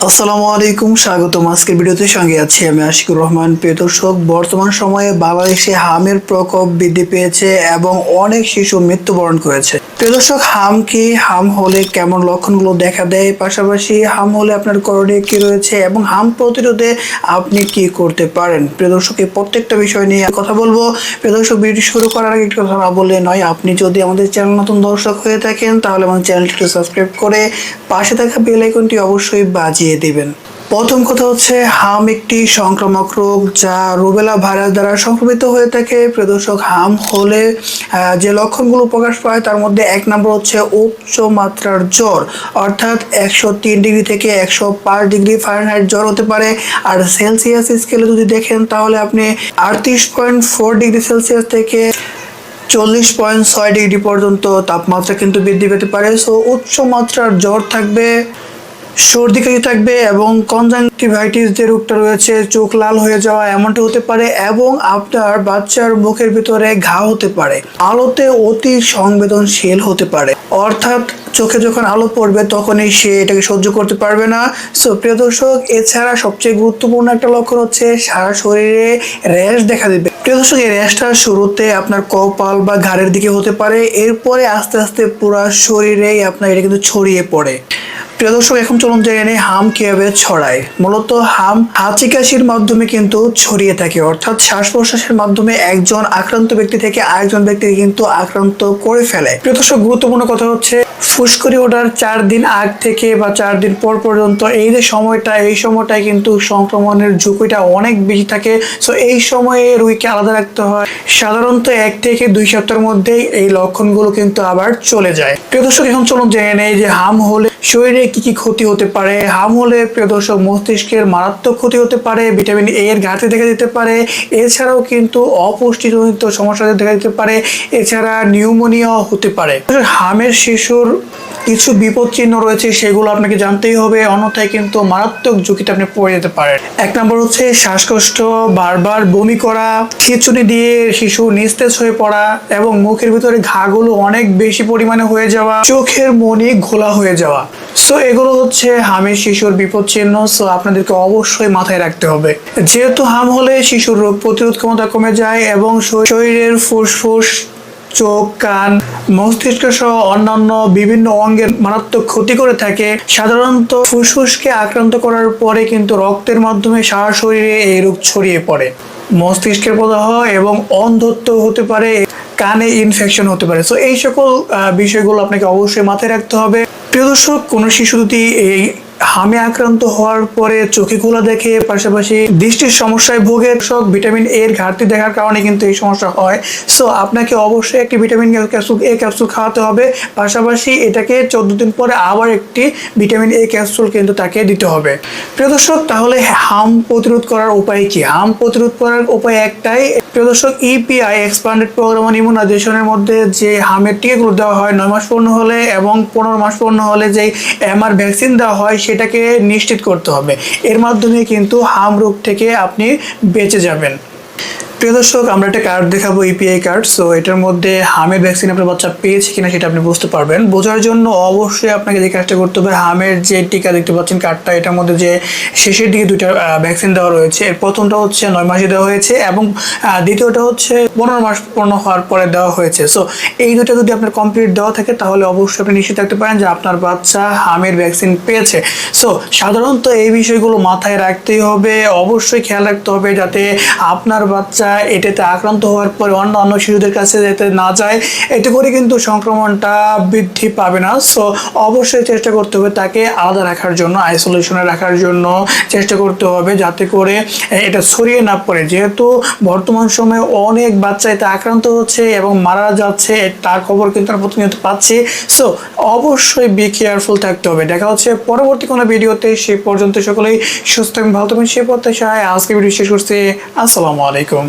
আসসালামু আলাইকুম, স্বাগতম। আজকের ভিডিওতে সঙ্গে আছি আমি আশিকুর রহমান। প্রিয় দর্শক, বর্তমান সময়ে বাংলাদেশে হামের প্রকোপ বৃদ্ধি পেয়েছে এবং অনেক শিশু মৃত্যুবরণ করেছে। প্রিয় দর্শক, হাম কি, হাম হলে কেমন লক্ষণগুলো দেখা দেয়, পাশাপাশি হাম হলে আপনার করণীয় কি রয়েছে এবং হাম প্রতিরোধে আপনি কি করতে পারেন, প্রিয় দর্শক এই প্রত্যেকটা বিষয় নিয়ে কথা বলবো। প্রিয় দর্শক, ভিডিও শুরু করার আগে একটু কথা না বললে নয়। আপনি যদি আমাদের চ্যানেল নতুন দর্শক হয়ে থাকেন তাহলে আমাদের চ্যানেলটি সাবস্ক্রাইব করে পাশে থাকা বেল আইকনটি অবশ্যই বাজিয়ে দিবেন। প্রথম কথা হচ্ছে, হাম একটি সংক্রামক রোগ যা রুবেলা ভাইরাস দ্বারা সংক্রমিত হয়ে থাকে। প্রিয় দর্শক, হাম হলে যে লক্ষণগুলো প্রকাশ পায় তার মধ্যে এক নম্বর হচ্ছে উচ্চ মাত্রার জ্বর, অর্থাৎ 103 ডিগ্রি থেকে 105 ডিগ্রি ফারেনহাইট জ্বর হতে পারে। আর সেলসিয়াস স্কেলে যদি দেখেন তাহলে আপনি 38.4 ডিগ্রি সেলসিয়াস থেকে 40.6 ডিগ্রি পর্যন্ত তাপমাত্রা কিন্তু বৃদ্ধি পেতে পারে। সো উচ্চ মাত্রার জ্বর থাকবে, সর্দি কাশি থাকবে এবং কনজাংটিভাইটিস যে রোগটা রয়েছে, চোখ লাল হয়ে যাওয়া এমনটা হতে পারে এবং আপনার বাচ্চার মুখের ভিতরে ঘা হতে পারে। আলোতে অতি সংবেদনশীল হতে পারে, অর্থাৎ চোখে যখন আলো পড়বে তখনই সে এটাকে সহ্য করতে পারবে না। সো প্রিয় দর্শক, এছাড়া সবচেয়ে গুরুত্বপূর্ণ একটা লক্ষণ হচ্ছে সারা শরীরে র্যাশ দেখা দিবে। প্রিয় দর্শক, এই র্যাশটা শুরুতে আপনার কপাল বা ঘাড়ের দিকে হতে পারে, এরপরে আস্তে আস্তে পুরো শরীরেই আপনার এটা কিন্তু ছড়িয়ে পড়ে। প্রিয় দর্শক, এখন চলুন জেনে নেই হাম কিভাবে ছড়ায়। মূলত হাম হাঁচি কাশির মাধ্যমে কিন্তু ছড়িয়ে থাকে, অর্থাৎ শ্বাস প্রশ্বাসের মাধ্যমে একজন আক্রান্ত ব্যক্তি থেকে আরেকজন ব্যক্তিকে কিন্তু আক্রান্ত করে ফেলে। প্রিয় দর্শক, গুরুত্বপূর্ণ কথা হচ্ছে ফুসকুড়ি ওঠার 4 দিন আগ থেকে বা 4 দিন পর পর্যন্ত এই যে সময়টা, এই সময়টায় কিন্তু সংক্রমণের ঝুঁকিটা অনেক বেশি থাকে। সো এই সময়ে রোগীকে আলাদা রাখতে হয়। সাধারণত 1 থেকে 2 সপ্তাহের মধ্যেই এই লক্ষণগুলো কিন্তু আবার চলে যায়। প্রিয় দর্শক, এখন চলুন জেনে নেই যে হাম হলে শরীরে কি কি ক্ষতি হতে পারে। হাম হলে প্রিয় দর্শক, মস্তিষ্কের মারাত্মক ক্ষতি হতে পারে, ভিটামিন এ এর ঘাটতি দেখা দিতে পারে, এছাড়াও কিন্তু অপুষ্টিজনিত সমস্যা দেখা দিতে পারে, এছাড়া নিউমোনিয়াও হতে পারে। হামের শিশুর কিছু বিপদ চিহ্ন রয়েছে, সেগুলো আপনাকে জানতেই হবে, অন্যথায় কিন্তু মারাত্মক ঝুঁকিতে আপনি পড়ে যেতে পারেন। 1 নম্বর হচ্ছে শ্বাসকষ্ট, বারবার বমি করা, খিঁচুনি দিয়ে শিশু নিস্তেজ হয়ে পড়া এবং মুখের ভিতরে ঘাগুলো অনেক বেশি পরিমাণে হয়ে যাওয়া, চোখের মনি ঘোলা হয়ে যাওয়া। সো এগুলো হচ্ছে হামের শিশুর বিপদ চিহ্ন। সো আপনাদেরকে অবশ্যই মাথায় রাখতে হবে। যেহেতু হাম হলে শিশুর রোগ প্রতিরোধ ক্ষমতা কমে যায় এবং শরীরের ফুসফুস, চোখ, কান, মস্তিষ্ক সহ অন্যান্য বিভিন্ন অঙ্গের মারাত্মক ক্ষতি করে থাকে। সাধারণত ফুসফুসকে আক্রান্ত করার পরে কিন্তু রক্তের মাধ্যমে সারা শরীরে এই রোগ ছড়িয়ে পড়ে। মস্তিষ্কের প্রদাহ এবং অন্ধত্ব হতে পারে, কানে ইনফেকশন হতে পারে। সো এই সকল বিষয়গুলো আপনাকে অবশ্যই মাথায় রাখতে হবে। প্রিয় দর্শক, কোনো শিশু যদি এই হামে আক্রান্ত হওয়ার পরে চোখে খোলা দেখে, পাশাপাশি দৃষ্টির সমস্যায় ভোগে, ভিটামিন এর ঘাটতি দেখার কারণে কিন্তু এই সমস্যা হয়। সো আপনাকে অবশ্যই একটি ভিটামিন ক্যাপসুল খাওয়াতে হবে, পাশাপাশি এটাকে 14 দিন পরে আবার একটি ভিটামিন এ ক্যাপসুল কিন্তু তাকে দিতে হবে। প্রিয় দর্শক, তাহলে হাম প্রতিরোধ করার উপায় কি? হাম প্রতিরোধ করার উপায় একটাই। প্রিয় দর্শক, ইপিআই এক্সপ্যান্ডেড প্রোগ্রাম অন ইমিউনাইজেশনের মধ্যে যে হামের টিকাগুলো দেওয়া হয় 9 মাস পূর্ণ হলে এবং 15 মাস পূর্ণ হলে যে এমআর ভ্যাকসিন দেওয়া হয় সেটাকে নিশ্চিত করতে হবে। এর মাধ্যমে কিন্তু হাম রোগ থেকে আপনি বেঁচে যাবেন। প্রিয় দর্শক, আমরা একটা কার্ড দেখাবো, ইপিআই কার্ড। সো এটার মধ্যে হামের ভ্যাকসিন আপনার বাচ্চা পেয়েছে কিনা সেটা আপনি বুঝতে পারবেন। বোঝার জন্য অবশ্যই আপনাকে যে কাজটা করতে হবে, হামের যে টিকা দেখতে পাচ্ছেন কার্ডটা, এটার মধ্যে যে শেষের দিকে 2টা ভ্যাকসিন দেওয়া রয়েছে। এর প্রথমটা হচ্ছে 9 মাসে দেওয়া হয়েছে এবং দ্বিতীয়টা হচ্ছে 15 মাস পূর্ণ হওয়ার পরে দেওয়া হয়েছে। সো এই দুটো যদি আপনার কমপ্লিট দেওয়া থাকে তাহলে অবশ্যই আপনি নিশ্চিত থাকতে পারেন যে আপনার বাচ্চা হামের ভ্যাকসিন পেয়েছে। সো সাধারণত এই বিষয়গুলো মাথায় রাখতেই হবে, অবশ্যই খেয়াল রাখতে হবে যাতে আপনার বাচ্চা এটাতে আক্রান্ত হওয়ার পরে অন্য শিশুদের কাছে যেতে না যায়। এতে করে কিন্তু সংক্রমণটা বৃদ্ধি পাবে না। সো অবশ্যই চেষ্টা করতে হবে তাকে আলাদা রাখার জন্য, আইসোলেশনে রাখার জন্য চেষ্টা করতে হবে যাতে করে এটা ছড়িয়ে না পড়ে। যেহেতু বর্তমান সময়ে অনেক বাচ্চা এতে আক্রান্ত হচ্ছে এবং মারা যাচ্ছে, তার খবর কিন্তু আমরা প্রতিনিয়ত পাচ্ছি। সো অবশ্যই বি কেয়ারফুল থাকতে হবে। দেখা হচ্ছে পরবর্তী কোনো ভিডিওতে। সেই পর্যন্ত সকলেই সুস্থ এবং ভালো থাকবেন সেই প্রত্যাশায় আজকে ভিডিও শেষ করছি। আসসালামু আলাইকুম।